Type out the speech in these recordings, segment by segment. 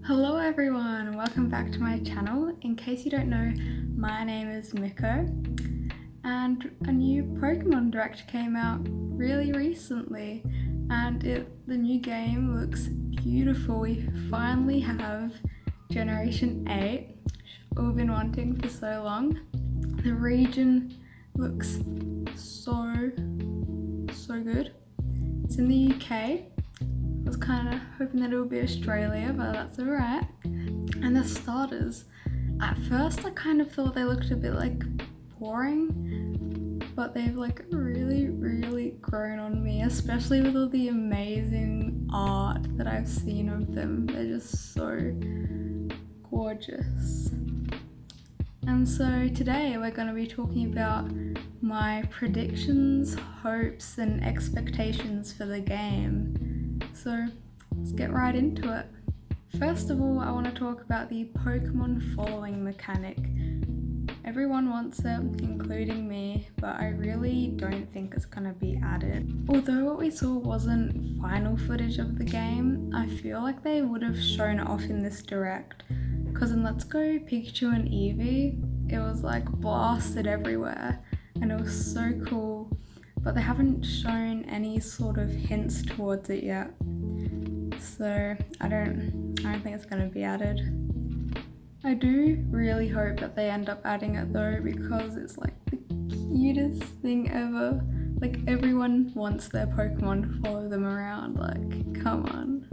Hello everyone, welcome back to my channel. In case you don't know, my name is Miko and a new Pokemon Direct came out really recently and the new game looks beautiful. We finally have Generation 8, which we've been wanting for so long. The region looks so good. It's in the UK. I was kind of hoping that it would be Australia, but that's alright. And the starters, at first I kind of thought they looked a bit like boring, but they've like really grown on me, especially with all the amazing art that I've seen of them. They're just so gorgeous. And so today we're going to be talking about my predictions, hopes and expectations for the game. So let's get right into it. First of all, I want to talk about the Pokemon following mechanic. Everyone wants it, including me, but I really don't think it's going to be added. Although what we saw wasn't final footage of the game, I feel like they would have shown it off in this direct. Because in Let's Go Pikachu and Eevee, it was like blasted everywhere and it was so cool, but they haven't shown any sort of hints towards it yet. So I don't think it's going to be added. I do really hope that they end up adding it though, because it's like the cutest thing ever. Like everyone wants their Pokemon to follow them around, like come on.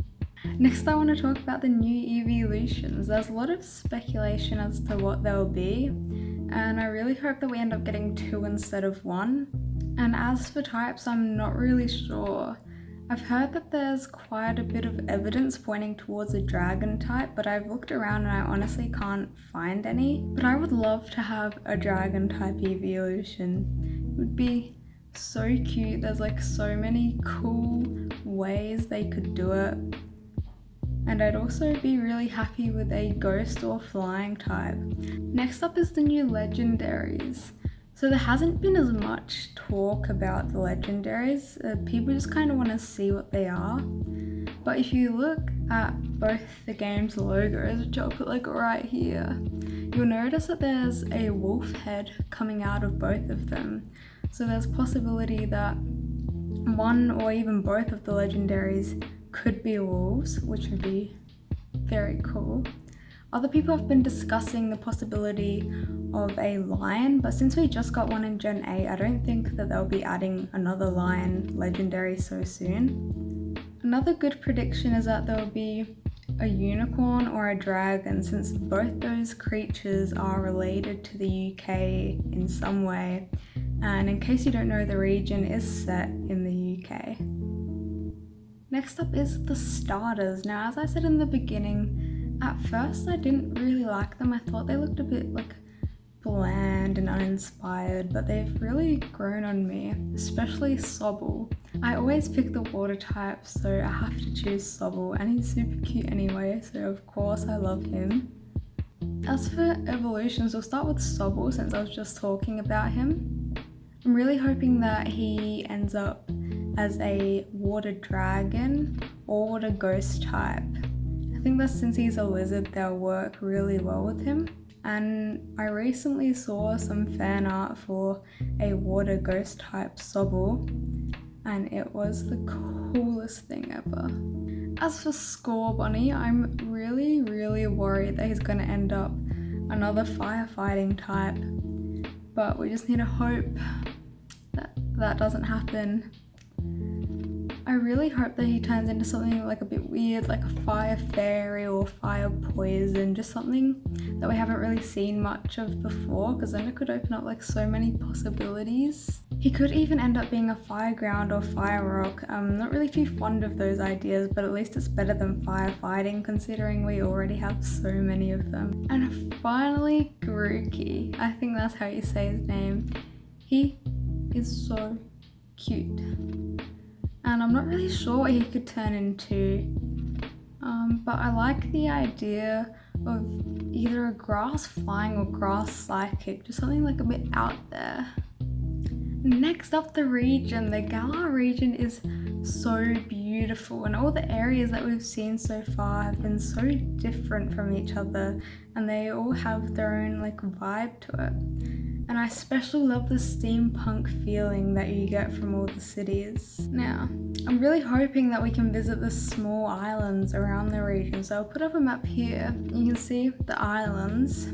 Next I want to talk about the new eeveelutions. There's a lot of speculation as to what they'll be, and I really hope that we end up getting 2 instead of 1. And as for types, I'm not really sure. I've heard that there's quite a bit of evidence pointing towards a dragon type, but I've looked around and I honestly can't find any. But I would love to have a dragon type eeveelution. It would be so cute. There's like so many cool ways they could do it. And I'd also be really happy with a ghost or flying type. Next up is the new legendaries. So there hasn't been as much talk about the legendaries. People just kind of want to see what they are. But if you look at both the game's logos, which I'll put like right here, you'll notice that there's a wolf head coming out of both of them. So there's a possibility that one or even both of the legendaries could be wolves, which would be very cool. Other people have been discussing the possibility of a lion, but since we just got one in Gen 8, I don't think that they'll be adding another lion legendary so soon. Another good prediction is that there'll be a unicorn or a dragon, since both those creatures are related to the UK in some way. And in case you don't know, the region is set in the UK. Next up is the starters. Now, as I said in the beginning, at first I didn't really like them. I thought they looked a bit like bland and uninspired, but they've really grown on me, especially Sobble. I always pick the water type, so I have to choose Sobble, and he's super cute anyway, so of course I love him. As for evolutions, we'll start with Sobble since I was just talking about him. I'm really hoping that he ends up as a water dragon or water ghost type. I think that since he's a lizard, they'll work really well with him. And I recently saw some fan art for a water ghost type Sobble, and it was the coolest thing ever. As for Scorbunny, I'm really worried that he's going to end up another firefighting type, but we just need to hope that that doesn't happen. I really hope that he turns into something like a bit weird, like a fire fairy or fire poison, just something that we haven't really seen much of before, because then it could open up like so many possibilities. He could even end up being a fire ground or fire rock. I'm not really too fond of those ideas, but at least it's better than firefighting, considering we already have so many of them. And finally, Grookey. I think that's how you say his name. He is so cute. And I'm not really sure what he could turn into, but I like the idea of either a grass flying or grass psychic, just something like a bit out there. Next up, the region. The Galar region is so beautiful. beautiful, and all the areas that we've seen so far have been so different from each other, and they all have their own like vibe to it. And I especially love the steampunk feeling that you get from all the cities. Now, I'm really hoping that we can visit the small islands around the region. So I'll put up a map here. You can see the islands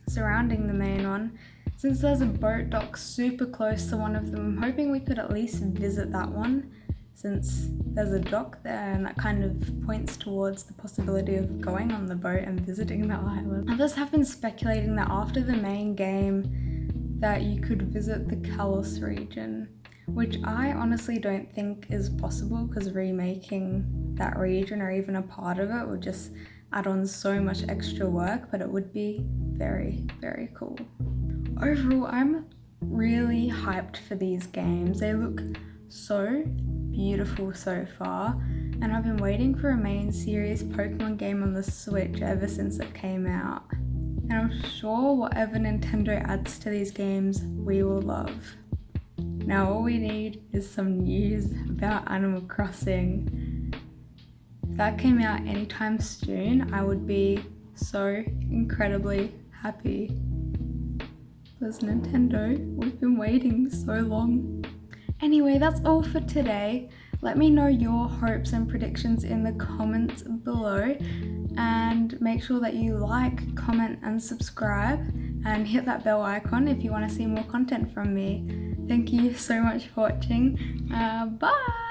surrounding the main one. Since there's a boat dock super close to one of them, I'm hoping we could at least visit that one, since there's a dock there and that kind of points towards the possibility of going on the boat and visiting the island. Others have been speculating that after the main game that you could visit the Kalos region, which I honestly don't think is possible, because remaking that region or even a part of it would just add on so much extra work, but it would be very, very cool. Overall, I'm really hyped for these games. They look so beautiful so far, and I've been waiting for a main series Pokemon game on the Switch ever since it came out. And I'm sure whatever Nintendo adds to these games, we will love. Now all we need is some news about Animal Crossing. If that came out anytime soon, I would be so incredibly happy. Because Nintendo, we've been waiting so long. Anyway, that's all for today. Let me know your hopes and predictions in the comments below, and make sure that you like, comment and subscribe, and hit that bell icon if you want to see more content from me. Thank you so much for watching. Bye!